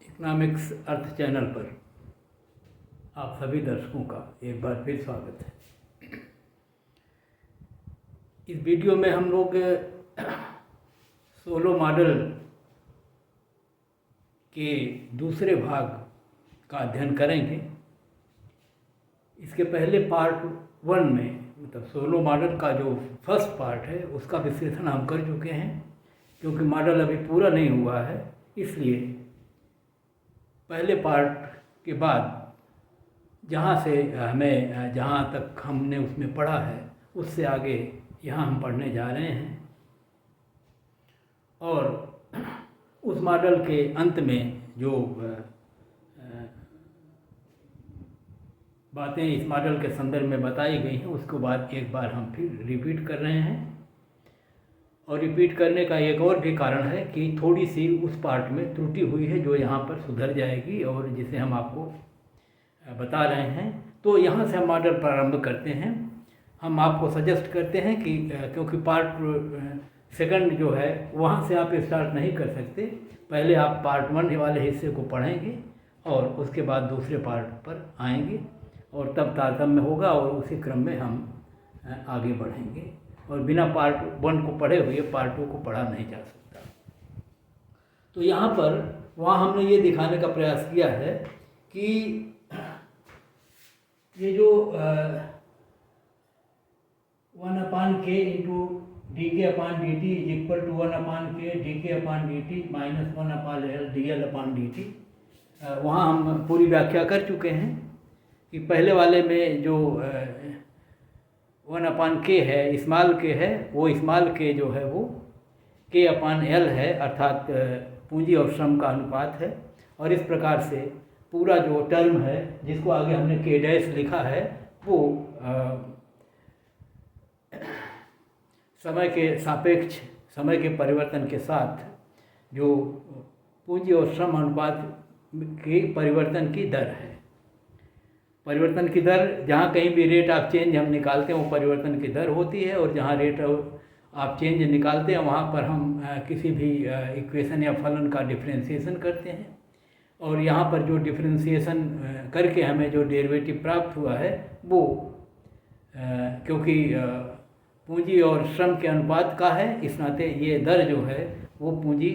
Economics अर्थ channel पर आप सभी दर्शकों का एक बार फिर स्वागत है। इस वीडियो में हम लोग सोलो मॉडल के दूसरे भाग का अध्ययन करेंगे। इसके पहले पार्ट 1 में मतलब सोलो मॉडल का जो फर्स्ट पार्ट है उसका विश्लेषण हम कर चुके हैं। क्योंकि मॉडल अभी पूरा नहीं हुआ है, इसलिए पहले पार्ट के बाद जहाँ तक हमने उसमें पढ़ा है उससे आगे यहाँ हम पढ़ने जा रहे हैं। और उस मॉडल के अंत में जो बातें इस मॉडल के संदर्भ में बताई गई हैं उसके बाद एक बार हम फिर रिपीट कर रहे हैं। और रिपीट करने का एक और भी कारण है कि थोड़ी सी उस पार्ट में त्रुटि हुई है जो यहाँ पर सुधर जाएगी और जिसे हम आपको बता रहे हैं। तो यहाँ से हम मॉडल प्रारंभ करते हैं। हम आपको सजेस्ट करते हैं कि क्योंकि पार्ट सेकंड जो है वहाँ से आप स्टार्ट नहीं कर सकते, पहले आप पार्ट 1 वाले हिस्से को पढ़ेंगे और उसके बाद दूसरे पार्ट पर आएंगे और तब तारतम्य होगा और उसी क्रम में हम आगे बढ़ेंगे। और बिना पार्ट 1 को पढ़े हुए पार्ट 2 को पढ़ा नहीं जा सकता। तो यहाँ पर वहाँ हमने ये दिखाने का प्रयास किया है कि ये जो 1/k into dk/dt is equal to 1/k dk/dt minus 1/L dL/dt, वहाँ हम पूरी व्याख्या कर चुके हैं कि पहले वाले में जो 1/k है, स्मॉल k है, वो स्मॉल k जो है वो k/L है, अर्थात पूंजी और श्रम का अनुपात है। और इस प्रकार से पूरा जो टर्म है जिसको आगे हमने k' लिखा है वो समय के सापेक्ष समय के परिवर्तन के साथ जो पूंजी और श्रम अनुपात के परिवर्तन की दर है। परिवर्तन की दर जहाँ कहीं भी रेट ऑफ चेंज हम निकालते हैं वो परिवर्तन की दर होती है, और जहाँ रेट ऑफ चेंज निकालते हैं वहाँ पर हम किसी भी इक्वेशन या फलन का डिफरेंशिएशन करते हैं। और यहाँ पर जो डिफरेंशिएशन करके हमें जो डेरिवेटिव प्राप्त हुआ है वो क्योंकि पूंजी और श्रम के अनुपात का है, इस नाते ये दर जो है वो पूंजी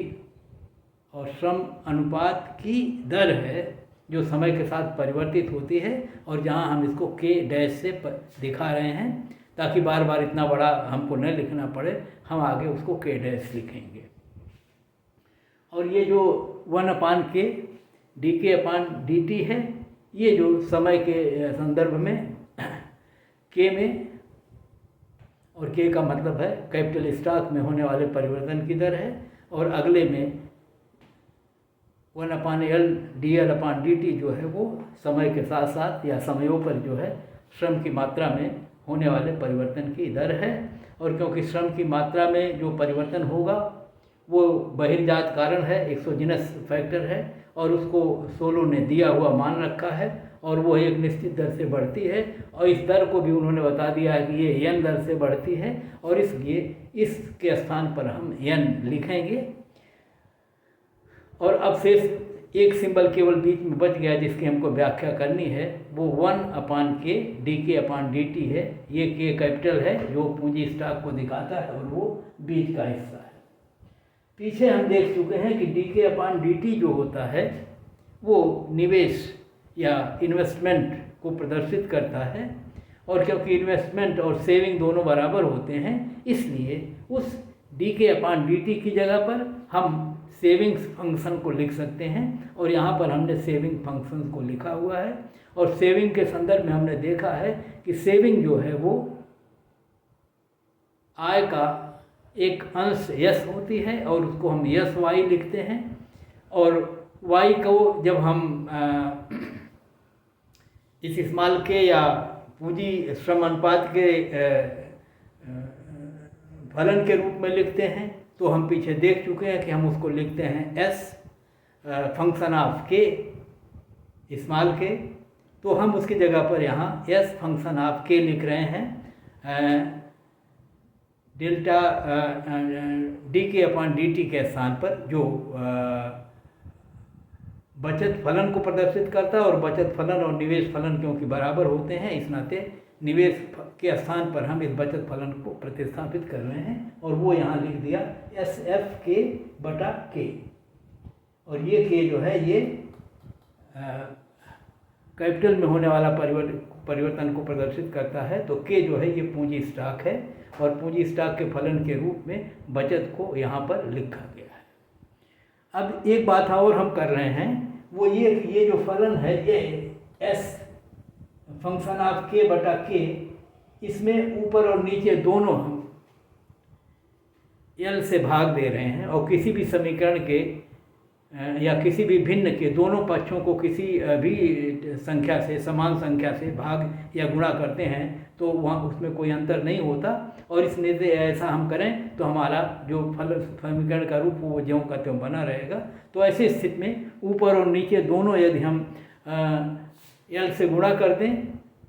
और श्रम अनुपात की दर है जो समय के साथ परिवर्तित होती है। और जहाँ हम इसको k' से दिखा रहे हैं ताकि बार बार इतना बड़ा हमको न लिखना पड़े, हम आगे उसको k' लिखेंगे। और ये जो 1/k dk/dt है, ये जो समय के संदर्भ में k में, और k का मतलब है कैपिटल स्टॉक में होने वाले परिवर्तन की दर है, और अगले में 1/L dL/dt जो है वो समय के साथ साथ या समयों पर जो है श्रम की मात्रा में होने वाले परिवर्तन की दर है। और क्योंकि श्रम की मात्रा में जो परिवर्तन होगा वो बहिर्जात कारण है, एक्सोजिनस फैक्टर है, और उसको सोलो ने दिया हुआ मान रखा है और वो एक निश्चित दर से बढ़ती है। और इस दर को भी उन्होंने बता दिया है कि ये n दर से बढ़ती है, और इसलिए इसके स्थान पर हम n लिखेंगे। और अब शेष एक सिंबल केवल बीच में बच गया जिसकी हमको व्याख्या करनी है, वो 1/k dk/dt है। ये k कैपिटल है जो पूंजी स्टॉक को दिखाता है और वो बीच का हिस्सा है। पीछे हम देख चुके हैं कि dk/dt जो होता है वो निवेश या इन्वेस्टमेंट को प्रदर्शित करता है। और क्योंकि इन्वेस्टमेंट और सेविंग दोनों बराबर होते हैं, इसलिए उस dk/dt की जगह पर हम सेविंग्स फंक्शन को लिख सकते हैं। और यहाँ पर हमने सेविंग फंक्शन को लिखा हुआ है। और सेविंग के संदर्भ में हमने देखा है कि सेविंग जो है वो आय का एक अंश यस होती है और उसको हम यस वाई लिखते हैं। और वाई को जब हम इस स्मॉल के या पूंजी श्रम अनुपात के फलन के रूप में लिखते हैं, तो हम पीछे देख चुके हैं कि हम उसको लिखते हैं एस फंक्शन ऑफ के स्मॉल के। तो हम उसकी जगह पर यहाँ एस फंक्शन ऑफ के लिख रहे हैं डेल्टा dk/dt के स्थान पर जो बचत फलन को प्रदर्शित करता है, और बचत फलन और निवेश फलन क्योंकि बराबर होते हैं, इस नाते निवेश के स्थान पर हम इस बचत फलन को प्रतिस्थापित कर रहे हैं, और वो यहाँ लिख दिया SF/K, और ये K जो है ये कैपिटल में होने वाला परिवर्तन को प्रदर्शित करता है। तो K जो है ये पूंजी स्टॉक है, और पूंजी स्टॉक के फलन के रूप में बचत को यहाँ पर लिखा गया है। अब एक बात और हम कर रहे हैं, वो ये जो फलन है ये S फंक्शन ऑफ K/K, इसमें ऊपर और नीचे दोनों हम L से भाग दे रहे हैं, और किसी भी समीकरण के या किसी भी भिन्न के दोनों पक्षों को किसी भी संख्या से, समान संख्या से भाग या गुणा करते हैं तो वहाँ उसमें कोई अंतर नहीं होता, और इसमें से ऐसा हम करें तो हमारा जो समीकरण का रूप वो ज्यों का त्यों बना रहेगा। तो ऐसी स्थिति में ऊपर और नीचे दोनों यदि हम L से गुणा कर दें,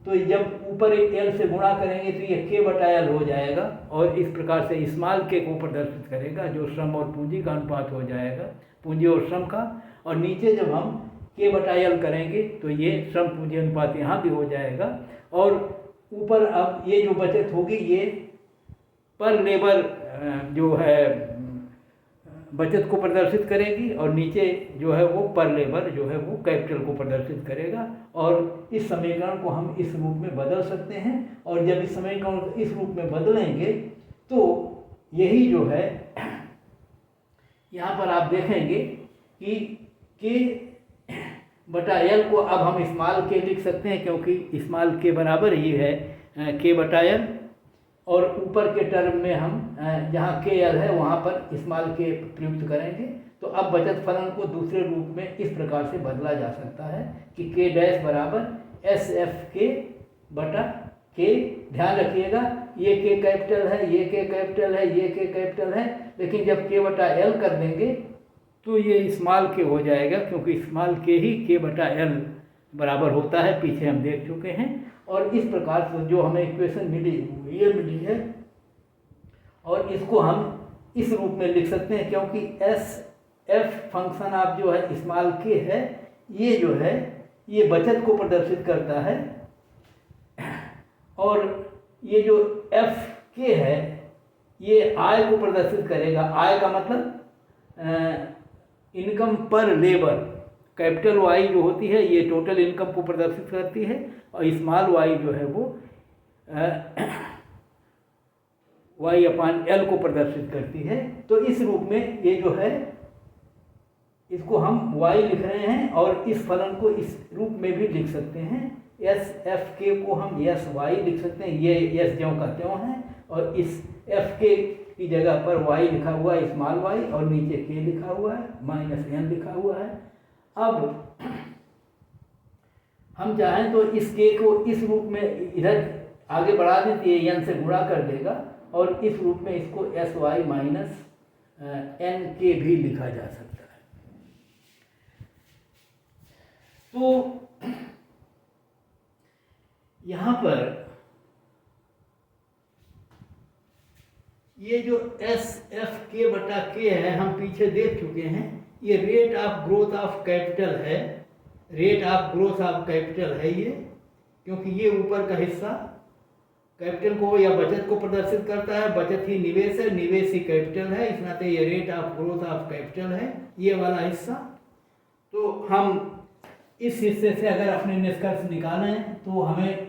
तो जब ऊपर L से गुणा करेंगे तो ये K/L हो जाएगा, और इस प्रकार से स्मॉल k को प्रदर्शित करेगा, जो श्रम और पूंजी का अनुपात हो जाएगा, पूंजी और श्रम का। और नीचे जब हम K/L करेंगे तो ये श्रम पूंजी अनुपात यहाँ भी हो जाएगा, और ऊपर अब ये जो बचत होगी ये पर लेबर जो है बचत को प्रदर्शित करेगी, और नीचे जो है वो पर लेबर जो है वो कैपिटल को प्रदर्शित करेगा। और इस समीकरण को हम इस रूप में बदल सकते हैं, और जब इस समीकरण को इस रूप में बदलेंगे तो यही जो है यहाँ पर आप देखेंगे कि K/L को अब हम स्मॉल k लिख सकते हैं, क्योंकि स्मॉल k बराबर ही है K/L, और ऊपर के टर्म में हम जहाँ KL है वहाँ पर स्मॉल k प्रयुक्त करेंगे। तो अब बचत फलन को दूसरे रूप में इस प्रकार से बदला जा सकता है कि K' बराबर SF/K। ध्यान रखिएगा ये K कैपिटल है, ये K कैपिटल है, ये K कैपिटल है, लेकिन जब K/L कर देंगे तो ये स्मॉल k हो जाएगा, क्योंकि स्मॉल k ही K/L बराबर होता है, पीछे हम देख चुके हैं। और इस प्रकार से जो हमें इक्वेशन मिली ये मिली है, और इसको हम इस रूप में लिख सकते हैं, क्योंकि SF फंक्शन ऑफ जो है स्मॉल k है, ये जो है ये बचत को प्रदर्शित करता है, और ये जो FK है ये आय को प्रदर्शित करेगा। आय का मतलब इनकम पर लेबर। कैपिटल वाई जो होती है ये टोटल इनकम को प्रदर्शित करती है, और स्मॉल वाई जो है वो Y/L को प्रदर्शित करती है। तो इस रूप में ये जो है इसको हम y लिख रहे हैं, और इस फलन को इस रूप में भी लिख सकते हैं। SFK को हम SY लिख सकते हैं, ये S ज्यों का त्यों है, और इस FK की जगह पर y लिखा हुआ है स्मॉल y, और नीचे k लिखा हुआ है -n लिखा हुआ है। अब हम चाहें तो इस k को इस रूप में इधर आगे बढ़ा दें तो ये n से गुणा कर देगा, और इस रूप में इसको SY - NK भी लिखा जा सकता है। तो यहाँ पर ये जो SFK/K है हम पीछे देख चुके हैं, ये rate of growth of capital है, rate of growth of capital है ये, क्योंकि ये ऊपर का हिस्सा कैपिटल को या बचत को प्रदर्शित करता है, बचत ही निवेश है, निवेश ही कैपिटल है, इस नाते ये rate of growth of capital है ये वाला हिस्सा। तो हम इस हिस्से से अगर अपने निष्कर्ष निकालें तो हमें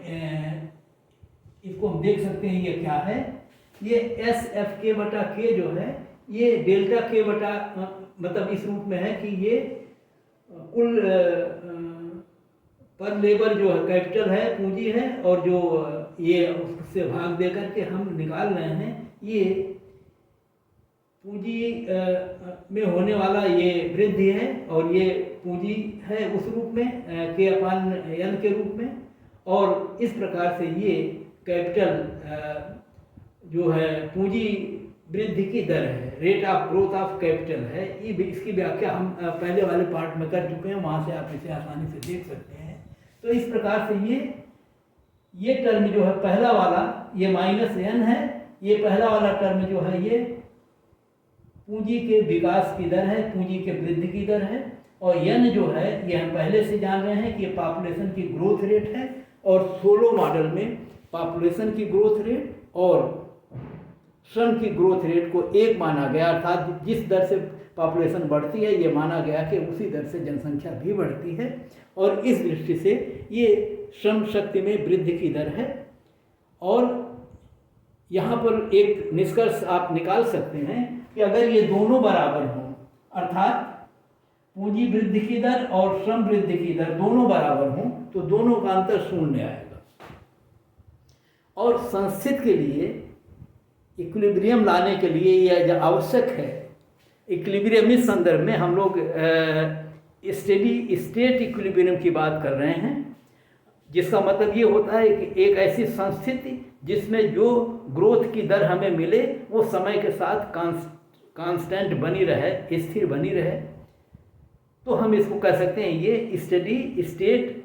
इसको हम देख सकते हैं ये क्या है। ये SFK/K जो है ये डेल्टा K बटा मतलब इस रूप में है कि ये कुल पर लेबर जो है कैपिटल है, पूंजी है, और जो ये उससे भाग दे करके हम निकाल रहे हैं ये पूंजी में होने वाला ये वृद्धि है, और ये पूंजी है उस रूप में K/L के रूप में, और इस प्रकार से ये कैपिटल जो है पूंजी वृद्धि की दर है, rate of growth of capital है। ये इसकी व्याख्या हम पहले वाले पार्ट में कर चुके हैं, वहाँ से आप इसे आसानी से देख सकते हैं। तो इस प्रकार से ये टर्म जो है पहला वाला ये -n है, ये पहला वाला टर्म जो है ये पूंजी के विकास की दर है, पूंजी के वृद्धि की दर है, और n जो है ये हम पहले से जान रहे हैं कि ये पॉपुलेशन की ग्रोथ रेट है, और सोलो मॉडल में पॉपुलेशन की ग्रोथ रेट और श्रम की ग्रोथ रेट को एक माना गया, अर्थात जिस दर से पॉपुलेशन बढ़ती है ये माना गया कि उसी दर से जनसंख्या भी बढ़ती है, और इस दृष्टि से ये श्रम शक्ति में वृद्धि की दर है। और यहाँ पर एक निष्कर्ष आप निकाल सकते हैं कि अगर ये दोनों बराबर हों, अर्थात पूंजी वृद्धि की दर और श्रम वृद्धि की दर दोनों बराबर हों, तो दोनों का अंतर शून्य आएगा। और संस्थिति के लिए इक्विलिब्रियम लाने के लिए यह आवश्यक है। इक्विलिब्रियम इस संदर्भ में हम लोग स्टेडी स्टेट इक्विलिब्रियम की बात कर रहे हैं, जिसका मतलब ये होता है कि एक ऐसी संस्थिति जिसमें जो ग्रोथ की दर हमें मिले वो समय के साथ कांस्टेंट बनी रहे, स्थिर बनी रहे, तो हम इसको कह सकते हैं ये स्टेडी स्टेट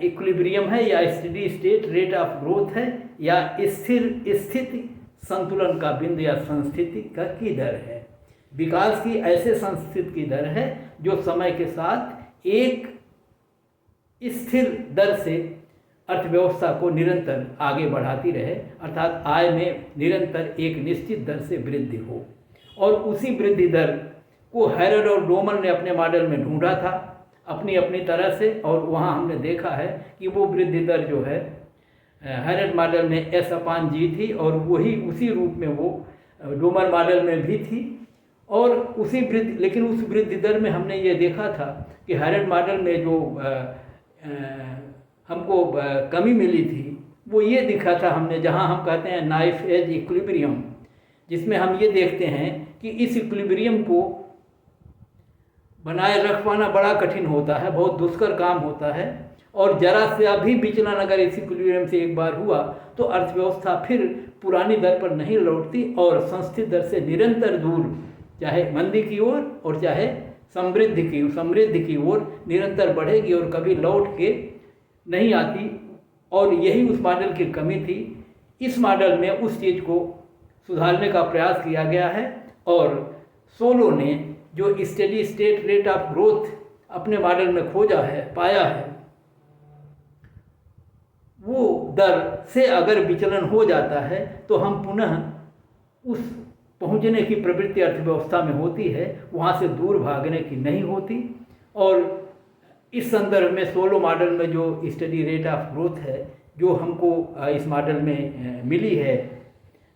इक्विलिब्रियम है, या steady state rate of growth है, या स्थिर स्थिति संतुलन का बिंदु या संस्थिति का की दर है। विकास की ऐसे संस्थिति की दर है जो समय के साथ एक स्थिर दर से अर्थव्यवस्था को निरंतर आगे बढ़ाती रहे, अर्थात आय में निरंतर एक निश्चित दर से वृद्धि हो। और उसी वृद्धि दर को हैरड और डोमन ने अपने मॉडल में ढूंढा था अपनी अपनी तरह से, और वहाँ हमने देखा है कि वो वृद्धि दर जो है हैरड मॉडल में S/G थी, और वही उसी रूप में वो डोमर मॉडल में भी थी। और उसी वृद्धि, लेकिन उस वृद्धि दर में हमने ये देखा था कि हैरड मॉडल में जो हमको कमी मिली थी वो ये दिखा था हमने, जहाँ हम कहते हैं नाइफ एज इक्विलिब्रियम, जिसमें हम ये देखते हैं कि इस इक्विलिब्रियम को बनाए रख पाना बड़ा कठिन होता है, बहुत दुष्कर काम होता है, और जरा से अभी विचलन अगर इस इक्विलिब्रियम से एक बार हुआ तो अर्थव्यवस्था फिर पुरानी दर पर नहीं लौटती और संस्थित दर से निरंतर दूर, चाहे मंदी की ओर और चाहे समृद्धि की ओर निरंतर बढ़ेगी और कभी लौट के नहीं आती। और यही उस मॉडल की कमी थी। इस मॉडल में उस चीज़ को सुधारने का प्रयास किया गया है, और सोलो ने जो steady state rate of growth अपने मॉडल में खोजा है, पाया है, वो दर से अगर विचलन हो जाता है तो हम पुनः उस पहुंचने की प्रवृत्ति अर्थव्यवस्था में होती है, वहाँ से दूर भागने की नहीं होती। और इस संदर्भ में सोलो मॉडल में जो स्टडी रेट ऑफ ग्रोथ है जो हमको इस मॉडल में मिली है,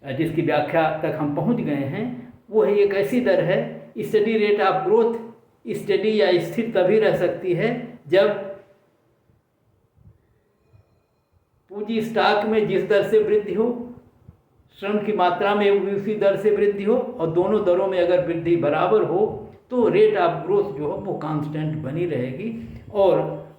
जिसकी व्याख्या तक हम पहुंच गए हैं, वो है एक ऐसी दर है। Study rate of growth study या स्थिर तभी रह सकती है जब पूंजी स्टॉक में जिस दर से वृद्धि हो, श्रम की मात्रा में उसी दर से वृद्धि हो, और दोनों दरों में अगर वृद्धि बराबर हो तो रेट ऑफ ग्रोथ जो है वो कांस्टेंट बनी रहेगी। और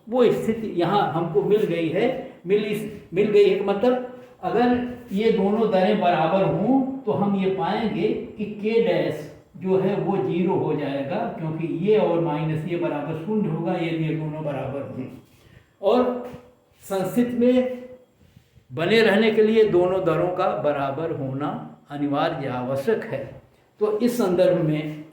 वो स्थिति यहाँ हमको मिल गई है। मिल गई है मतलब अगर ये दोनों दरें बराबर हों तो हम ये पाएंगे कि के डैश जो है वो 0 हो जाएगा, क्योंकि ये और माइनस ये बराबर 0 होगा यदि ये दोनों बराबर हों। और संस्थिति में बने रहने के लिए दोनों दरों का बराबर होना अनिवार्य आवश्यक है। तो इस संदर्भ में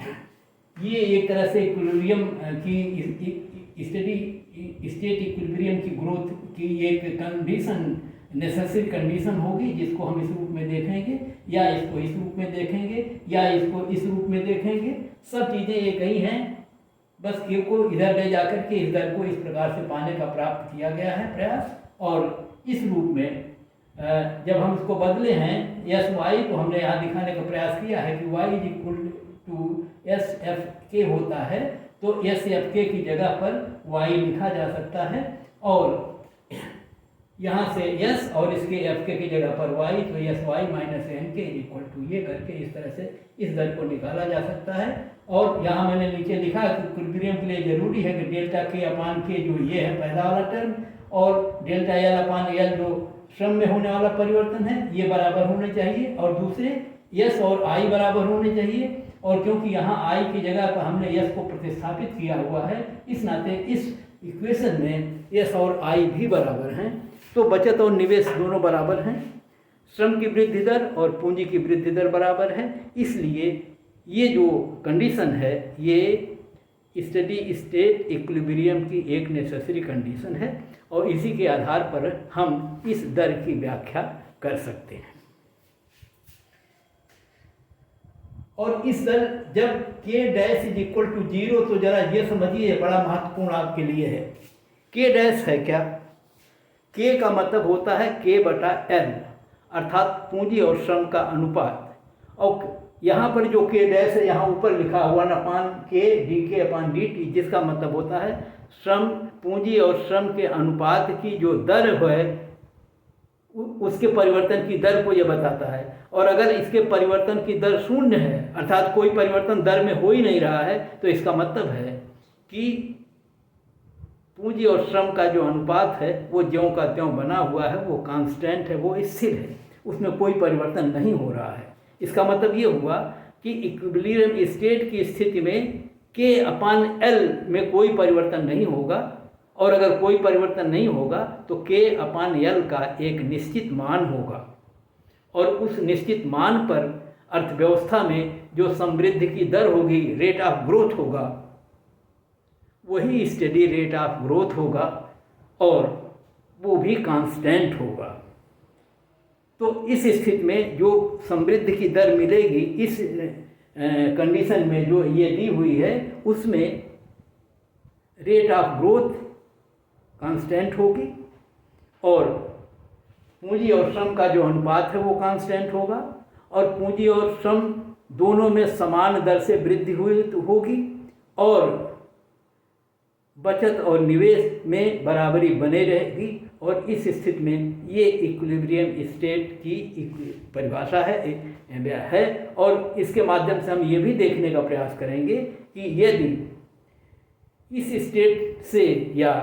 ये एक तरह से इक्विलिब्रियम की स्टेट इक्विलिब्रियम की ग्रोथ की एक कंडीशन, नेसेसरी कंडीशन होगी, जिसको हम इस रूप में देखेंगे या इसको इस रूप में देखेंगे या इसको इस रूप में देखेंगे। सब चीज़ें एक ही हैं, बस ये को इधर ले जाकर के इस दर को इस प्रकार से पाने का प्राप्त किया गया है प्रयास। और इस रूप में जब हम इसको बदले हैं एस वाई, तो हमने यहाँ दिखाने का प्रयास किया है कि y is equal to S F के होता है, तो एस एफ के की जगह पर y लिखा जा सकता है, और यहाँ से s और इसके एफ के की जगह पर y, तो एस वाई माइनस एन के इज इक्वल टू ये करके इस तरह से इस दर को निकाला जा सकता है। और यहाँ मैंने नीचे लिखा कि इक्विलिब्रियम के लिए जरूरी है कि डेल्टा के अपान के जो ये है पहला वाला टर्म, और डेल्टा एल अपान एल जो श्रम में होने वाला परिवर्तन है ये बराबर होने चाहिए, और दूसरे यस और आई बराबर होने चाहिए। और क्योंकि यहाँ आई की जगह पर हमने यस को प्रतिस्थापित किया हुआ है, इस नाते इस इक्वेशन में यस और आई भी बराबर हैं। तो बचत और निवेश दोनों बराबर हैं, श्रम की वृद्धि दर और पूंजी की वृद्धि दर बराबर है। इसलिए ये जो कंडीशन है ये स्टेडी स्टेट इक्विलिब्रियम की एक नेसेसरी कंडीशन है और इसी के आधार पर हम इस दर की व्याख्या कर सकते हैं। और इस दर जब k dash is equal to 0, तो जरा ये समझिए, बड़ा महत्वपूर्ण आपके लिए है। k डैश है क्या? k का मतलब होता है k/L, अर्थात पूंजी और श्रम का अनुपात। और यहाँ पर जो k डैश है, यहाँ ऊपर लिखा 1/k dk/dt, जिसका मतलब होता है श्रम, पूंजी और श्रम के अनुपात की जो दर है उसके परिवर्तन की दर को यह बताता है। और अगर इसके परिवर्तन की दर शून्य है, अर्थात कोई परिवर्तन दर में हो ही नहीं रहा है, तो इसका मतलब है कि पूंजी और श्रम का जो अनुपात है वो ज्यों का त्यों बना हुआ है, वो कांस्टेंट है, वो स्थिर है, उसमें कोई परिवर्तन नहीं हो रहा है। इसका मतलब ये हुआ कि इक्विलिब्रियम स्टेट की स्थिति में k/L में कोई परिवर्तन नहीं होगा, और अगर कोई परिवर्तन नहीं होगा तो k/L का एक निश्चित मान होगा, और उस निश्चित मान पर अर्थव्यवस्था में जो समृद्धि की दर होगी, रेट ऑफ ग्रोथ होगा, वही स्टेडी रेट ऑफ ग्रोथ होगा और वो भी कांस्टेंट होगा। तो इस स्थिति में जो समृद्धि की दर मिलेगी, इस कंडीशन में जो ये दी हुई है, उसमें रेट ऑफ ग्रोथ कांस्टेंट होगी और पूंजी और श्रम का जो अनुपात है वो कांस्टेंट होगा, और पूंजी और श्रम दोनों में समान दर से वृद्धि होगी, और बचत और निवेश में बराबरी बने रहेगी। और इस स्थिति में ये इक्विलिब्रियम स्टेट की परिभाषा है। और इसके माध्यम से हम ये भी देखने का प्रयास करेंगे कि यदि इस स्टेट से या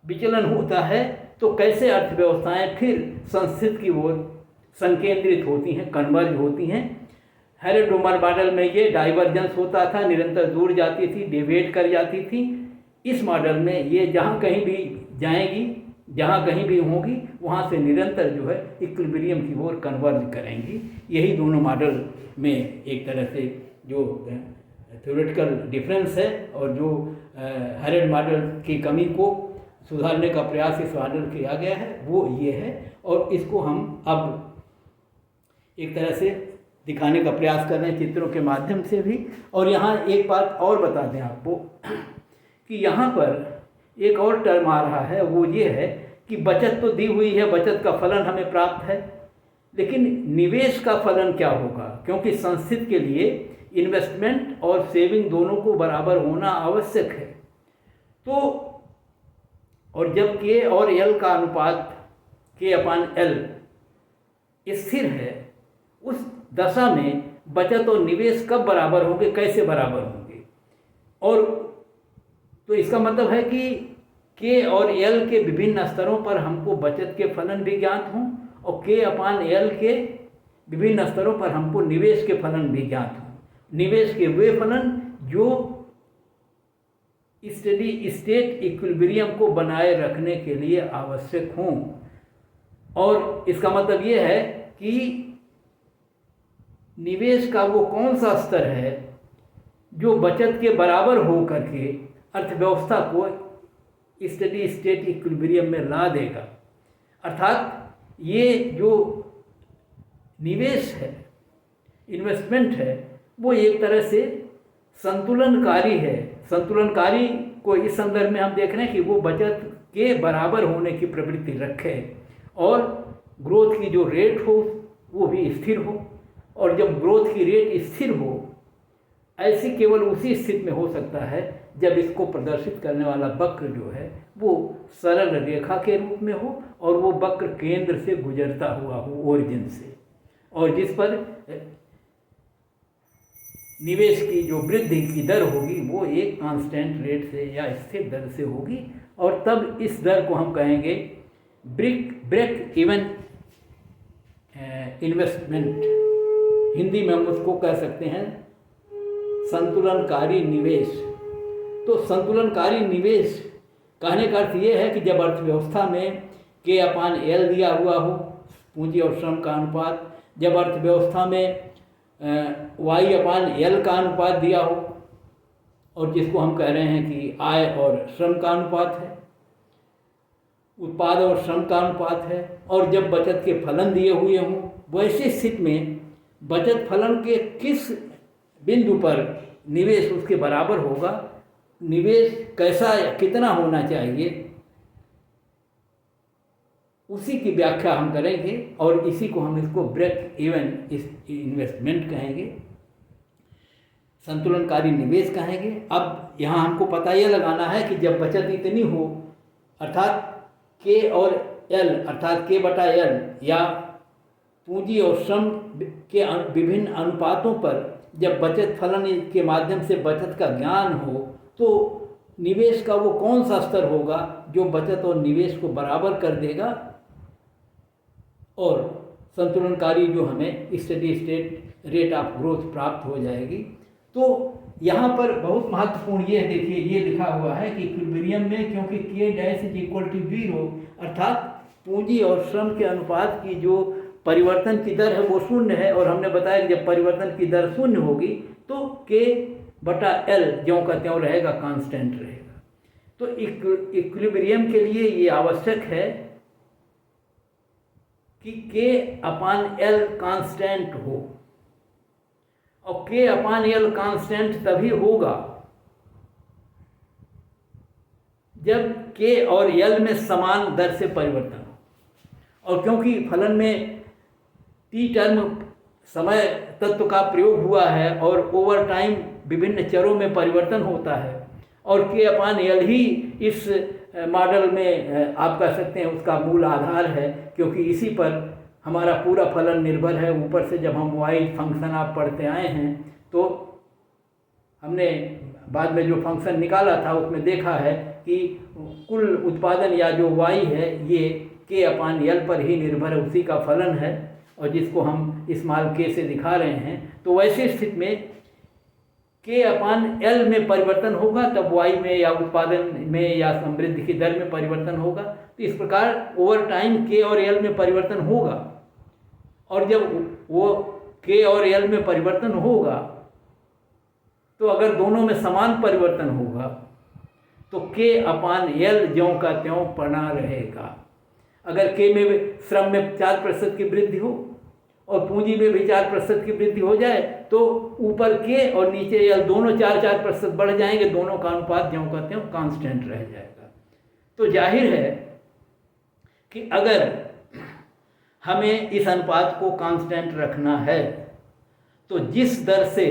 विचलन होता है तो कैसे अर्थव्यवस्थाएं फिर संस्थित की ओर संकेंद्रित होती हैं, कन्वर्ज होती हैं। हेरेड-डोमर मॉडल में ये डाइवर्जेंस होता था, निरंतर दूर जाती थी, डेविएट कर जाती थी। इस मॉडल में ये जहाँ कहीं भी जाएंगी, जहाँ कहीं भी होंगी, वहाँ से निरंतर जो है इक्विलिब्रियम की ओर कन्वर्ज करेंगी। यही दोनों मॉडल में एक तरह से जो थ्योरेटिकल डिफरेंस है और जो हेरेड मॉडल की कमी को सुधारने का प्रयास इस मॉडल किया गया है, वो ये है। और इसको हम अब एक तरह से दिखाने का प्रयास कर रहे हैं चित्रों के माध्यम से भी। और यहाँ एक बात और बता दें आपको कि यहाँ पर एक और टर्म आ रहा है, वो ये है कि बचत तो दी हुई है, बचत का फलन हमें प्राप्त है, लेकिन निवेश का फलन क्या होगा? क्योंकि संस्थित के लिए इन्वेस्टमेंट और सेविंग दोनों को बराबर होना आवश्यक है। तो और जब k और l का अनुपात k/L स्थिर है, उस दशा में बचत और निवेश कब बराबर होंगे, कैसे बराबर होंगे? और तो इसका मतलब है कि k और l के विभिन्न स्तरों पर हमको बचत के फलन भी ज्ञात हों, और k/L के विभिन्न स्तरों पर हमको निवेश के फलन भी ज्ञात हों। निवेश के वे फलन जो स्टेडी स्टेट इक्विलिब्रियम को बनाए रखने के लिए आवश्यक हों। और इसका मतलब ये है कि निवेश का वो कौन सा स्तर है जो बचत के बराबर हो करके अर्थव्यवस्था को स्टेडी स्टेट इक्विलिब्रियम में ला देगा। अर्थात ये जो निवेश है, इन्वेस्टमेंट है, वो एक तरह से संतुलनकारी है। संतुलनकारी को इस संदर्भ में हम देख रहे हैं कि वो बचत के बराबर होने की प्रवृत्ति रखे और ग्रोथ की जो रेट हो वो भी स्थिर हो। और जब ग्रोथ की रेट स्थिर हो, ऐसी केवल उसी स्थिति में हो सकता है जब इसको प्रदर्शित करने वाला वक्र जो है वो सरल रेखा के रूप में हो, और वो वक्र केंद्र से गुजरता हुआ हो, ओरिजिन से, और जिस पर निवेश की जो वृद्धि की दर होगी वो एक कांस्टेंट रेट से या स्थिर दर से होगी। और तब इस दर को हम कहेंगे ब्रेक इवन इन्वेस्टमेंट। हिंदी में हम उसको कह सकते हैं संतुलनकारी निवेश। तो संतुलनकारी निवेश कहने का अर्थ ये है कि जब अर्थव्यवस्था में k/L दिया हुआ हो, पूंजी और श्रम का अनुपात, जब अर्थव्यवस्था में y/L का अनुपात दिया हो, और जिसको हम कह रहे हैं कि आय और श्रम का अनुपात है, उत्पाद और श्रम का अनुपात है, और जब बचत के फलन दिए हुए हों, वैसी स्थिति में बचत फलन के किस बिंदु पर निवेश उसके बराबर होगा, निवेश कैसा या कितना होना चाहिए, उसी की व्याख्या हम करेंगे और इसी को हम इसको ब्रेक इवन इन्वेस्टमेंट कहेंगे, संतुलनकारी निवेश कहेंगे। अब यहाँ हमको पता यह लगाना है कि जब बचत इतनी हो, अर्थात के और एल अर्थात के बटा एल या पूंजी और श्रम के विभिन्न अनुपातों पर जब बचत फलन के माध्यम से बचत का ज्ञान हो, तो निवेश का वो कौन सा स्तर होगा जो बचत और निवेश को बराबर कर देगा और संतुलनकारी जो हमें steady state rate of growth प्राप्त हो जाएगी। तो यहाँ पर बहुत महत्वपूर्ण ये देखिए, ये लिखा हुआ है कि इक्विलिब्रियम में क्योंकि के डैश इज इक्वल टू 0 अर्थात पूंजी और श्रम के अनुपात की जो परिवर्तन की दर है वो शून्य है, और हमने बताया कि जब परिवर्तन की दर शून्य होगी तो के बटा एल ज्यों का त्यों रहेगा, कांस्टेंट रहेगा। तो इक्विलिब्रियम के लिए ये आवश्यक है कि के अपान एल कांस्टेंट हो, और के अपान एल कांस्टेंट तभी होगा जब के और एल में समान दर से परिवर्तन हो। और क्योंकि फलन में टी टर्म समय तत्व का प्रयोग हुआ है और ओवर टाइम विभिन्न चरों में परिवर्तन होता है, और के अपान एल ही इस मॉडल में आप कह सकते हैं उसका मूल आधार है, क्योंकि इसी पर हमारा पूरा फलन निर्भर है। ऊपर से जब हम वाई फंक्शन आप पढ़ते आए हैं तो हमने बाद में जो फंक्शन निकाला था उसमें देखा है कि कुल उत्पादन या जो वाई है ये के अपान एल पर ही निर्भर है, उसी का फलन है, और जिसको हम स्मॉल के से दिखा रहे हैं। तो वैसी स्थिति में के अपान एल में परिवर्तन होगा तब वाई में या उत्पादन में या समृद्धि की दर में परिवर्तन होगा। तो इस प्रकार ओवर टाइम के और एल में परिवर्तन होगा, और जब वो के और एल में परिवर्तन होगा तो अगर दोनों में समान परिवर्तन होगा तो के अपान एल ज्यों का त्यों बना रहेगा। अगर के में श्रम में 4% की वृद्धि हो और पूंजी में भी 4% की वृद्धि हो जाए तो ऊपर के और नीचे एल दोनों 4% बढ़ जाएंगे, दोनों का अनुपात ज्यों का त्यों कांस्टेंट रह जाएगा। तो जाहिर है कि अगर हमें इस अनुपात को कांस्टेंट रखना है तो जिस दर से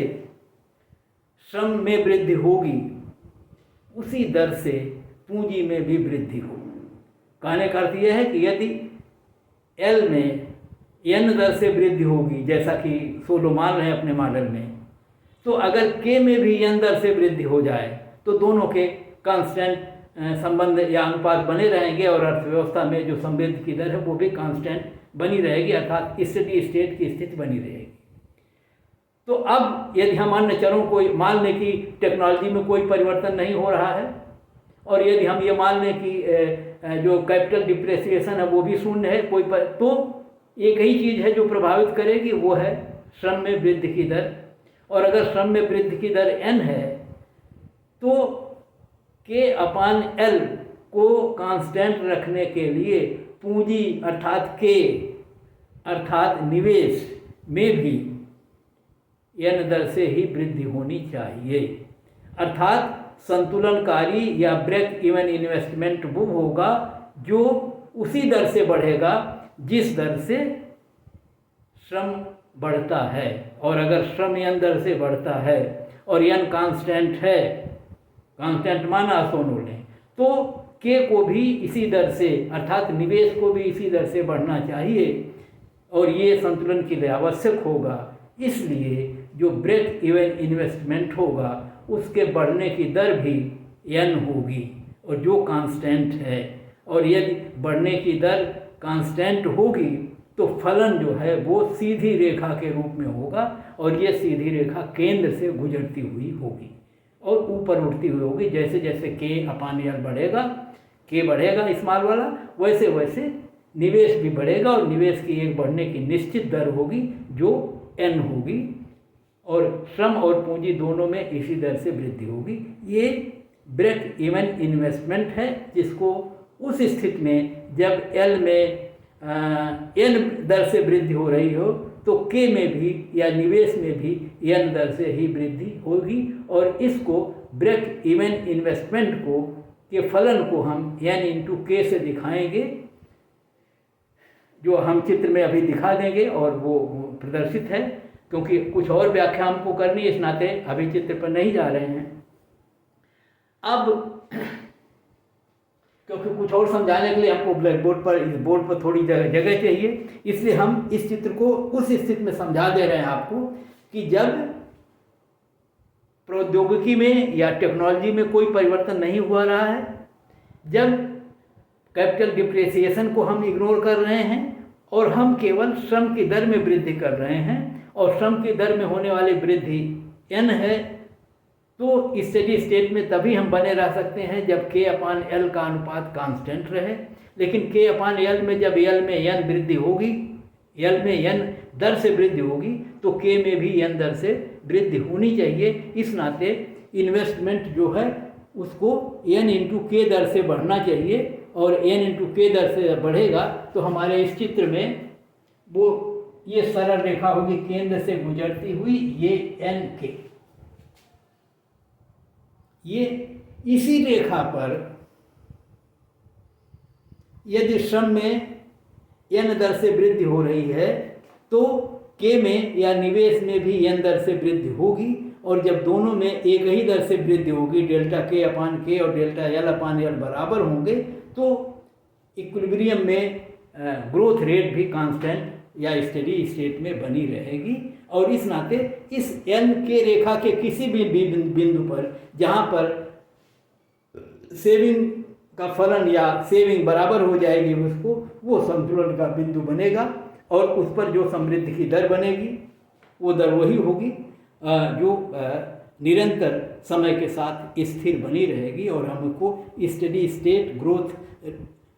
श्रम में वृद्धि होगी उसी दर से पूंजी में भी वृद्धि होगी। कहने का अर्थ यह है कि यदि एल में एन दर से वृद्धि होगी, जैसा कि सोलो मान रहे हैं अपने मॉडल में, तो अगर के में भी एन दर से वृद्धि हो जाए तो दोनों के कांस्टेंट संबंध या अनुपात बने रहेंगे और अर्थव्यवस्था में जो समृद्धि की दर है वो भी कांस्टेंट बनी रहेगी, अर्थात स्टेडी स्टेट की स्थिति बनी रहेगी। तो अब यदि हम अन्य चरों को मान लें कि टेक्नोलॉजी में कोई परिवर्तन नहीं हो रहा है, और यदि हम ये मान लें कि जो कैपिटल डिप्रेसिएशन है वो भी शून्य है, तो एक ही चीज़ है जो प्रभावित करेगी, वो है श्रम में वृद्धि की दर। और अगर श्रम में वृद्धि की दर n है तो के अपान एल को कांस्टेंट रखने के लिए पूंजी अर्थात के अर्थात निवेश में भी n दर से ही वृद्धि होनी चाहिए, अर्थात संतुलनकारी या ब्रेक इवन इन्वेस्टमेंट वो होगा जो उसी दर से बढ़ेगा जिस दर से श्रम बढ़ता है। और अगर श्रम n दर से बढ़ता है और n कांस्टेंट है, कांस्टेंट माना सोनो लें, तो के को भी इसी दर से अर्थात निवेश को भी इसी दर से बढ़ना चाहिए, और ये संतुलन के लिए आवश्यक होगा। इसलिए जो ब्रेक इवन इन्वेस्टमेंट होगा उसके बढ़ने की दर भी n होगी और जो कांस्टेंट है, और यदि बढ़ने की दर कांस्टेंट होगी तो फलन जो है वो सीधी रेखा के रूप में होगा, और ये सीधी रेखा केंद्र से गुजरती हुई होगी और ऊपर उठती हुई होगी। जैसे जैसे के अपान एल बढ़ेगा, के बढ़ेगा स्मॉल वाला, वैसे वैसे निवेश भी बढ़ेगा, और निवेश की एक बढ़ने की निश्चित दर होगी जो n होगी, और श्रम और पूंजी दोनों में इसी दर से वृद्धि होगी। ये ब्रेक इवन इन्वेस्टमेंट है, जिसको उस स्थिति में जब एल में एन दर से वृद्धि हो रही हो तो के में भी या निवेश में भी एन दर से ही वृद्धि होगी, और इसको ब्रेक इवन इन्वेस्टमेंट को के फलन को हम एन इंटू के से दिखाएंगे, जो हम चित्र में अभी दिखा देंगे और वो प्रदर्शित है। क्योंकि कुछ और व्याख्या हमको करनी है, इस नाते अभी चित्र पर नहीं जा रहे हैं। अब क्योंकि कुछ और समझाने के लिए हमको ब्लैक बोर्ड पर, इस बोर्ड पर थोड़ी जगह चाहिए, इसलिए हम इस चित्र को उस स्थिति में समझा दे रहे हैं आपको कि जब प्रौद्योगिकी में या टेक्नोलॉजी में कोई परिवर्तन नहीं हुआ रहा है, जब कैपिटल डिप्रिसिएशन को हम इग्नोर कर रहे हैं और हम केवल श्रम की दर में वृद्धि कर रहे हैं, और श्रम की दर में होने वाली वृद्धि एन है, तो स्टेडी स्टेट में तभी हम बने रह सकते हैं जब के अपान एल का अनुपात कांस्टेंट रहे। लेकिन के अपान एल में जब एल में एन वृद्धि होगी, एल में एन दर से वृद्धि होगी, तो के में भी एन दर से वृद्धि होनी चाहिए। इस नाते इन्वेस्टमेंट जो है उसको एन इंटू के दर से बढ़ना चाहिए, और एन इंटू के दर से बढ़ेगा तो हमारे इस चित्र में वो ये सरल रेखा होगी केंद्र से गुजरती हुई, ये एन के, ये इसी रेखा पर यदि श्रम में एन दर से वृद्धि हो रही है तो के में या निवेश में भी एन दर से वृद्धि होगी, और जब दोनों में एक ही दर से वृद्धि होगी, डेल्टा के अपान के और डेल्टा एल अपान एल बराबर होंगे, तो इक्विलिब्रियम में ग्रोथ रेट भी कांस्टेंट या स्टेडी स्टेट में बनी रहेगी। और इस नाते इस एन के रेखा के किसी भी बिंदु पर जहाँ पर सेविंग का फलन या सेविंग बराबर हो जाएगी, उसको वो संतुलन का बिंदु बनेगा, और उस पर जो समृद्धि की दर बनेगी वो दर वही होगी जो निरंतर समय के साथ स्थिर बनी रहेगी, और हमको steady state growth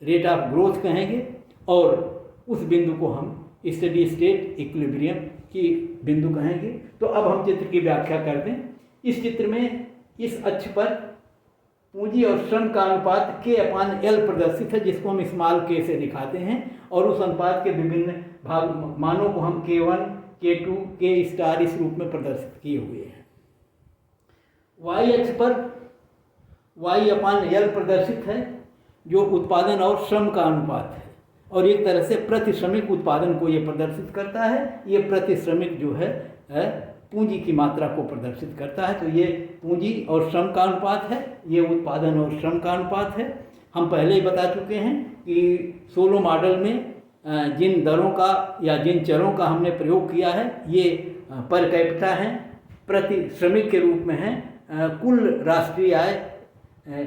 rate of growth कहेंगे, और उस बिंदु को हम स्टेडी स्टेट इक्विलिब्रियम की बिंदु कहेंगे। तो अब हम चित्र की व्याख्या कर दें। इस चित्र में इस अक्ष पर पूंजी और श्रम का अनुपात के अपान एल प्रदर्शित है, जिसको हम स्मॉल के से दिखाते हैं, और उस अनुपात के विभिन्न भाग मानों को हम K1, K2, K स्टार इस रूप में प्रदर्शित किए हुए हैं। वाई अक्ष पर वाई अपान एल प्रदर्शित है, जो उत्पादन और श्रम का अनुपात है, और एक तरह से प्रति श्रमिक उत्पादन को ये प्रदर्शित करता है। ये प्रति श्रमिक जो है पूंजी की मात्रा को प्रदर्शित करता है। तो ये पूंजी और श्रम का अनुपात है, ये उत्पादन और श्रम का अनुपात है। हम पहले ही बता चुके हैं कि सोलो मॉडल में जिन दरों का या जिन चरों का हमने प्रयोग किया है, ये पर कैपिटा हैं, प्रति श्रमिक के रूप में हैं, कुल राष्ट्रीय आय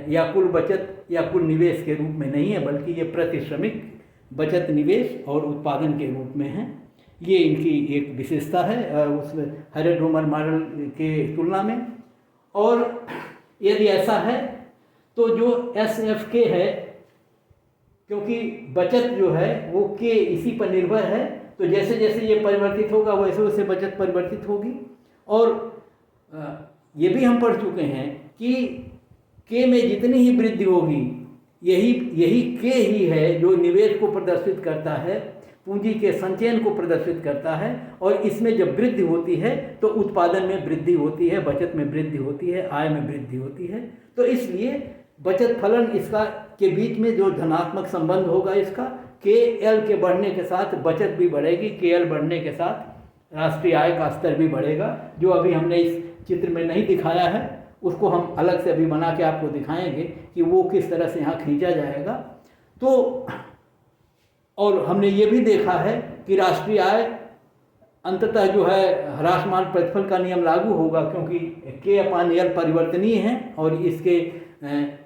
या कुल बचत या कुल निवेश के रूप में नहीं है, बल्कि ये प्रति श्रमिक बचत, निवेश और उत्पादन के रूप में है। ये इनकी एक विशेषता है उस हैरोल्ड रोमर मॉडल के तुलना में। और यदि ऐसा है तो जो SFK है, क्योंकि बचत जो है वो के इसी पर निर्भर है, तो जैसे जैसे ये परिवर्तित होगा वैसे वैसे बचत परिवर्तित होगी। और ये भी हम पढ़ चुके हैं कि के में जितनी ही वृद्धि होगी, यही के ही है जो निवेश को प्रदर्शित करता है, पूंजी के संचयन को प्रदर्शित करता है, और इसमें जब वृद्धि होती है तो उत्पादन में वृद्धि होती है, बचत में वृद्धि होती है, आय में वृद्धि होती है। तो इसलिए बचत फलन इसका के बीच में जो धनात्मक संबंध होगा इसका, के एल के बढ़ने के साथ बचत भी बढ़ेगी, के एल बढ़ने के साथ राष्ट्रीय आय का स्तर भी बढ़ेगा। जो अभी हमने इस चित्र में नहीं दिखाया है उसको हम अलग से अभी बना के आपको दिखाएंगे कि वो किस तरह से यहाँ खींचा जाएगा। तो और हमने ये भी देखा है कि राष्ट्रीय आय अंततः जो है ह्रासमान प्रतिफल का नियम लागू होगा, क्योंकि के अपान एल परिवर्तनीय है, और इसके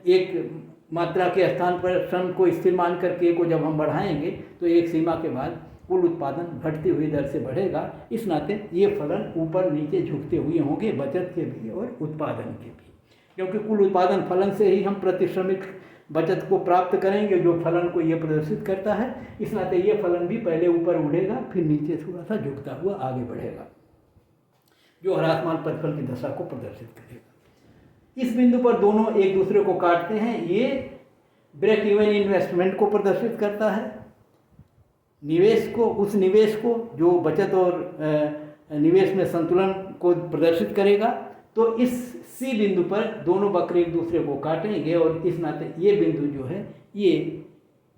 एक मात्रा के स्थान पर श्रम को स्थिर मान कर के को जब हम बढ़ाएंगे तो एक सीमा के बाद कुल उत्पादन घटती हुई दर से बढ़ेगा। इस नाते ये फलन ऊपर नीचे झुकते हुए होंगे, बचत के भी और उत्पादन के भी, क्योंकि कुल उत्पादन फलन से ही हम प्रति श्रमिक बचत को प्राप्त करेंगे, जो फलन को ये प्रदर्शित करता है। इस नाते ये फलन भी पहले ऊपर उड़ेगा, फिर नीचे थोड़ा सा झुकता हुआ आगे बढ़ेगा। जो ह्रासमान प्रतिफल की दशा को प्रदर्शित करेगा। इस बिंदु पर दोनों एक दूसरे को काटते हैं। ये ब्रेक इवन इन्वेस्टमेंट को प्रदर्शित करता है, निवेश को, उस निवेश को जो बचत और निवेश में संतुलन को प्रदर्शित करेगा। तो इस सी बिंदु पर दोनों वक्र एक दूसरे को काटेंगे और इस नाते ये बिंदु जो है ये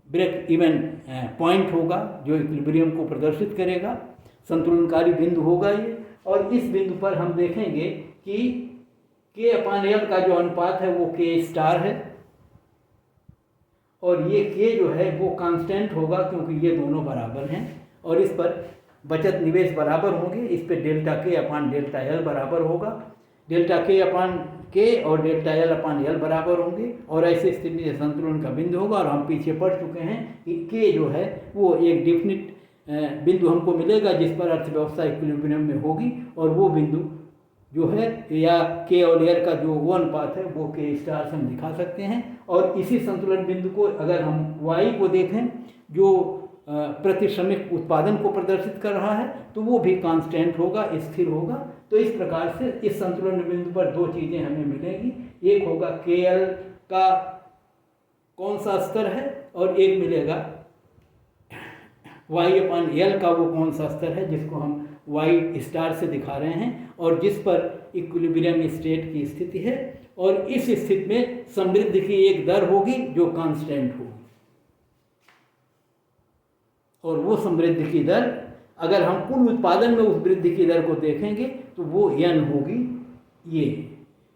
ब्रेक इवन पॉइंट होगा, जो इक्विलिब्रियम को प्रदर्शित करेगा, संतुलनकारी बिंदु होगा ये। और इस बिंदु पर हम देखेंगे कि K/L का जो अनुपात है वो K* है और ये K जो है वो कांस्टेंट होगा क्योंकि ये दोनों बराबर हैं और इस पर बचत निवेश बराबर होंगे। इस पे ΔK/ΔL बराबर होगा, ΔK/K और ΔL/L बराबर होंगे और ऐसी स्थिति में संतुलन का बिंदु होगा। और हम पीछे पढ़ चुके हैं कि K जो है वो एक डिफिनिट बिंदु हमको मिलेगा जिस पर अर्थव्यवस्था इक्विलिब्रियम में होगी और वो बिंदु जो है या K और L का जो वो अनुपात है वो K* से हम दिखा सकते हैं। और इसी संतुलन बिंदु को अगर हम Y को देखें जो प्रति श्रमिक उत्पादन को प्रदर्शित कर रहा है तो वो भी कांस्टेंट होगा, स्थिर होगा। तो इस प्रकार से इस संतुलन बिंदु पर दो चीज़ें हमें मिलेंगी, एक होगा KL का कौन सा स्तर है और एक मिलेगा Y/L का वो कौन सा स्तर है जिसको हम Y* से दिखा रहे हैं और जिस पर इक्विलिब्रियम स्टेट की स्थिति है। और इस स्थिति में समृद्धि की एक दर होगी जो कांस्टेंट होगी और वो समृद्धि की दर अगर हम कुल उत्पादन में उस वृद्धि की दर को देखेंगे तो वो N होगी। ये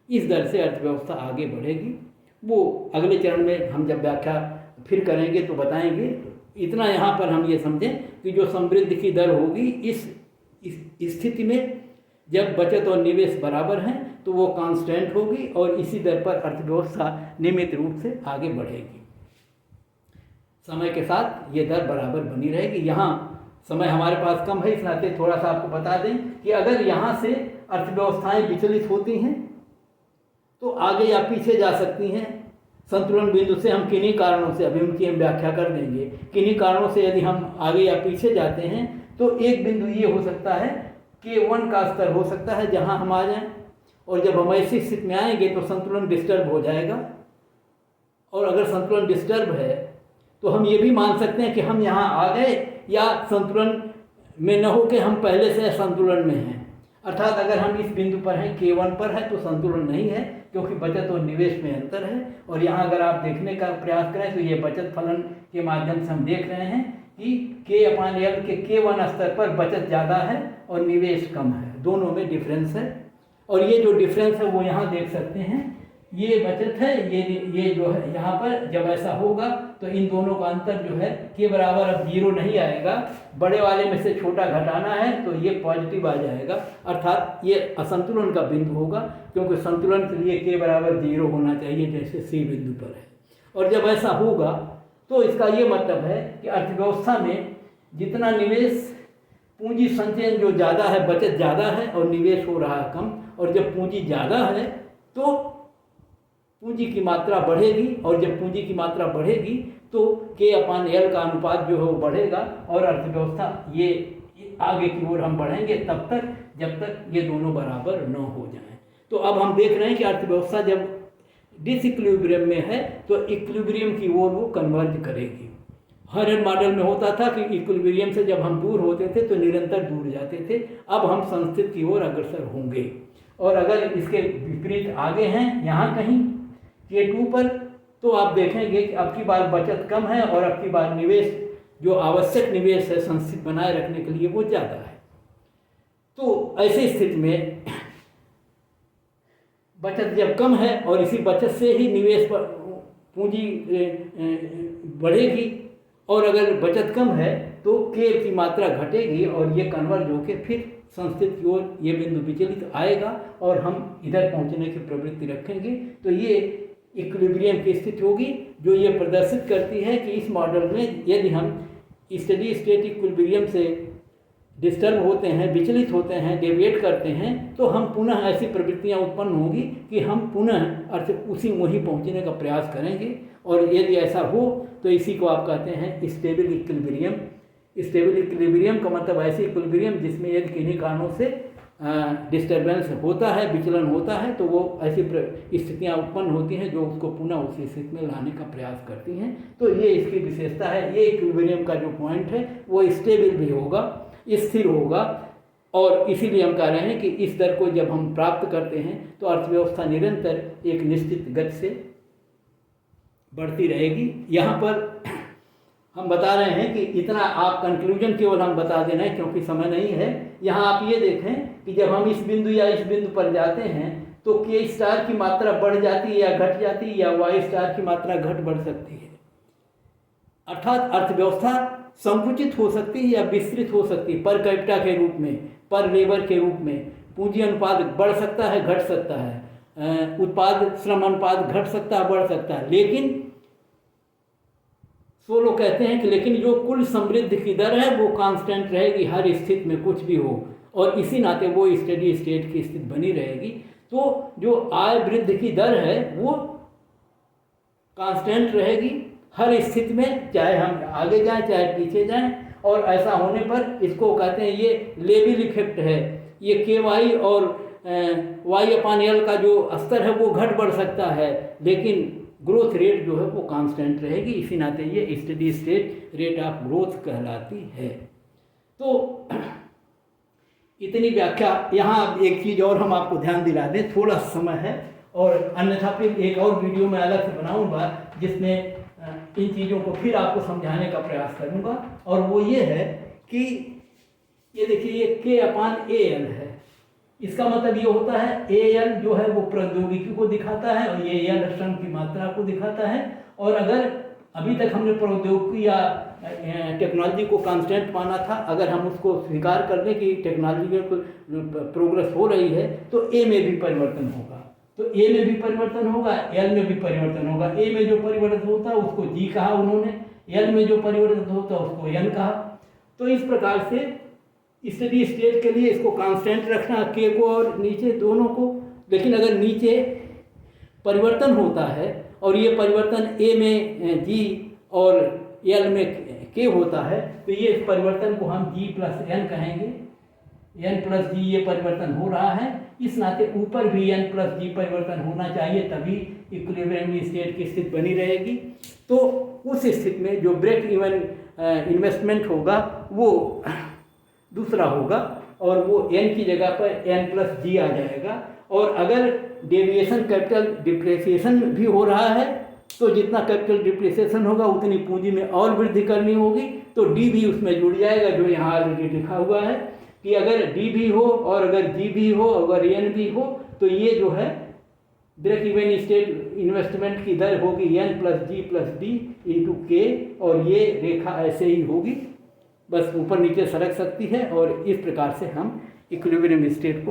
इस दर से अर्थव्यवस्था आगे बढ़ेगी। वो अगले चरण में हम जब व्याख्या फिर करेंगे तो बताएंगे। इतना यहाँ पर हम ये समझें कि जो समृद्धि की दर होगी इस स्थिति में जब बचत और निवेश बराबर हैं तो वो कांस्टेंट होगी और इसी दर पर अर्थव्यवस्था नियमित रूप से आगे बढ़ेगी। समय के साथ ये दर बराबर बनी रहेगी। यहाँ समय हमारे पास कम है, इस नाते थोड़ा सा आपको बता दें कि अगर यहाँ से अर्थव्यवस्थाएं विचलित होती हैं तो आगे या पीछे जा सकती हैं। संतुलन बिंदु से हम किन्हीं कारणों से, अभी उनकी हम व्याख्या कर देंगे, किन्हीं कारणों से यदि हम आगे या पीछे जाते हैं तो एक बिंदु ये हो सकता है K1 का स्तर हो सकता है जहाँ हम आ जाएं और जब हम ऐसी स्थिति में आएंगे तो संतुलन डिस्टर्ब हो जाएगा। और अगर संतुलन डिस्टर्ब है तो हम ये भी मान सकते हैं कि हम यहाँ आ गए या संतुलन में न हो के हम पहले से संतुलन में हैं। अर्थात अगर हम इस बिंदु पर हैं, K1 पर है तो संतुलन नहीं है क्योंकि बचत और निवेश में अंतर है। और यहाँ अगर आप देखने का प्रयास करें तो ये बचत फलन के माध्यम से हम देख रहे हैं कि K/L के K1 स्तर पर बचत ज़्यादा है और निवेश कम है, दोनों में डिफरेंस है। और ये जो डिफरेंस है वो यहाँ देख सकते हैं, ये बचत है, ये जो है यहाँ पर जब ऐसा होगा तो इन दोनों का अंतर जो है K बराबर अब 0 नहीं आएगा, बड़े वाले में से छोटा घटाना है तो ये पॉजिटिव आ जाएगा। अर्थात ये असंतुलन का बिंदु होगा क्योंकि संतुलन के लिए K बराबर 0 होना चाहिए जैसे C बिंदु पर है। और जब ऐसा होगा तो इसका ये मतलब है कि अर्थव्यवस्था में जितना निवेश, पूंजी संचयन जो ज़्यादा है, बचत ज़्यादा है और निवेश हो रहा है कम। और जब पूंजी ज़्यादा है तो पूंजी की मात्रा बढ़ेगी और जब पूंजी की मात्रा बढ़ेगी तो K/L का अनुपात जो है वो बढ़ेगा और अर्थव्यवस्था ये आगे की ओर हम बढ़ेंगे तब तक जब तक ये दोनों बराबर न हो जाएं। तो अब हम देख रहे हैं कि अर्थव्यवस्था जब डिसइक्विलिब्रियम में है तो इक्विलिब्रियम की ओर वो कन्वर्ज करेगी। हर मॉडल में होता था कि इक्विलिब्रियम से जब हम दूर होते थे तो निरंतर दूर जाते थे, अब हम संस्थित की ओर अग्रसर होंगे। और अगर इसके विपरीत आगे हैं यहाँ कहीं K2 पर तो आप देखेंगे कि अब की बार बचत कम है और अब की बार निवेश जो आवश्यक निवेश है संस्थित बनाए रखने के लिए वो ज़्यादा है। तो ऐसी स्थिति में बचत जब कम है और इसी बचत से ही निवेश पर पूंजी बढ़ेगी और अगर बचत कम है तो K की मात्रा घटेगी और ये कन्वर्ज होकर फिर संस्थित की ओर ये बिंदु विचलित आएगा और हम इधर पहुंचने की प्रवृत्ति रखेंगे। तो ये इक्विलिब्रियम की स्थिति होगी जो ये प्रदर्शित करती है कि इस मॉडल में यदि हम स्टेडी स्टेट इक्विलिब्रियम से डिस्टर्ब होते हैं, विचलित होते हैं, डेविएट करते हैं तो हम पुनः ऐसी प्रवृत्तियां उत्पन्न होगी कि हम पुनः उसी मुही पहुंचने का प्रयास करेंगे। और यदि ऐसा हो तो इसी को आप कहते हैं स्टेबल इक्विलिब्रियम। स्टेबल इक्विलिब्रियम का मतलब ऐसी इक्विलिब्रियम जिसमें यदि किन्हीं कारणों से डिस्टर्बेंस होता है, विचलन होता है, तो वो ऐसी स्थितियाँ उत्पन्न होती हैं जो उसको पुनः उसी स्थिति में लाने का प्रयास करती हैं। तो ये इसकी विशेषता है। ये इक्विलिब्रियम का जो पॉइंट है वो स्टेबल भी होगा, स्थिर होगा, और इसीलिए हम कह रहे हैं कि इस दर को जब हम प्राप्त करते हैं तो अर्थव्यवस्था निरंतर एक निश्चित गति से बढ़ती रहेगी। यहाँ पर हम बता रहे हैं कि इतना आप कंक्लूजन केवल हम बता देना है क्योंकि समय नहीं है। यहाँ आप ये देखें कि जब हम इस बिंदु या इस बिंदु पर जाते हैं तो के स्टार की मात्रा बढ़ जाती है या घट जाती है, या वाई स्टार की मात्रा घट बढ़ सकती है। अर्थात अर्थव्यवस्था संकुचित हो सकती है या विस्तृत हो सकती है, पर कैपिटा के रूप में, पर लेबर के रूप में। पूंजी अनुपात बढ़ सकता है, घट सकता है, उत्पाद श्रम अनुपात घट सकता है, बढ़ सकता है, लेकिन सो लोग कहते हैं कि लेकिन जो कुल समृद्धि की दर है वो कांस्टेंट रहेगी हर स्थिति में, कुछ भी हो, और इसी नाते वो स्टेडी स्टेट की स्थिति बनी रहेगी। तो जो आय वृद्धि की दर है वो कांस्टेंट रहेगी हर स्थिति में, चाहे हम आगे जाएं चाहे पीछे जाएं। और ऐसा होने पर इसको कहते हैं ये लेविल इफेक्ट है। ये के वाई और Y/L का जो स्तर है वो घट बढ़ सकता है, लेकिन ग्रोथ रेट जो है वो कांस्टेंट रहेगी। इसी नाते ये steady state rate of growth कहलाती है। तो इतनी व्याख्या। यहाँ एक चीज़ और हम आपको ध्यान दिला दें, थोड़ा समय है और अन्यथा फिर एक और वीडियो में अलग से बनाऊंगा जिसमें इन चीज़ों को फिर आपको समझाने का प्रयास करूंगा। और वो ये है कि ये देखिए ये K/AL है। इसका मतलब ये होता है AL जो है वो प्रौद्योगिकी को दिखाता है और ये L श्रम की मात्रा को दिखाता है। और अगर अभी तक हमने प्रौद्योगिकी या टेक्नोलॉजी को कांस्टेंट माना था, अगर हम उसको स्वीकार कर लें कि टेक्नोलॉजी में प्रोग्रेस हो रही है तो A में भी परिवर्तन होगा। तो A में भी परिवर्तन होगा, L में भी परिवर्तन होगा। A में जो परिवर्तन होता है उसको G कहा उन्होंने, L में जो परिवर्तन होता है उसको N कहा। तो इस प्रकार से स्टेडी स्टेट के लिए इसको कांस्टेंट रखना, K को और नीचे दोनों को। लेकिन अगर नीचे परिवर्तन होता है और ये परिवर्तन A में G और L में K होता है तो ये इस परिवर्तन को हम G+N कहेंगे। N+G ये परिवर्तन हो रहा है, इस नाते ऊपर भी N+G परिवर्तन होना चाहिए, तभी इक्विलिब्रियम स्टेट की स्थिति बनी रहेगी। तो उस स्थिति में जो ब्रेक इवन इन्वेस्टमेंट होगा वो दूसरा होगा और वो N की जगह पर N+G आ जाएगा। और अगर डेविएशन कैपिटल डिप्रिसिएशन भी हो रहा है तो जितना कैपिटल डिप्रिसिएशन होगा उतनी पूंजी में और वृद्धि करनी होगी, तो D भी उसमें जुड़ जाएगा, जो यहाँ ऑलरेडी लिखा हुआ है कि अगर D भी हो और अगर G भी हो, अगर N भी हो, तो ये जो है ब्रेक इवन स्टेट इन्वेस्टमेंट की दर होगी N+G+D × K, और ये रेखा ऐसे ही होगी, बस ऊपर नीचे सरक सकती है। और इस प्रकार से हम इक्विलिब्रियम स्टेट को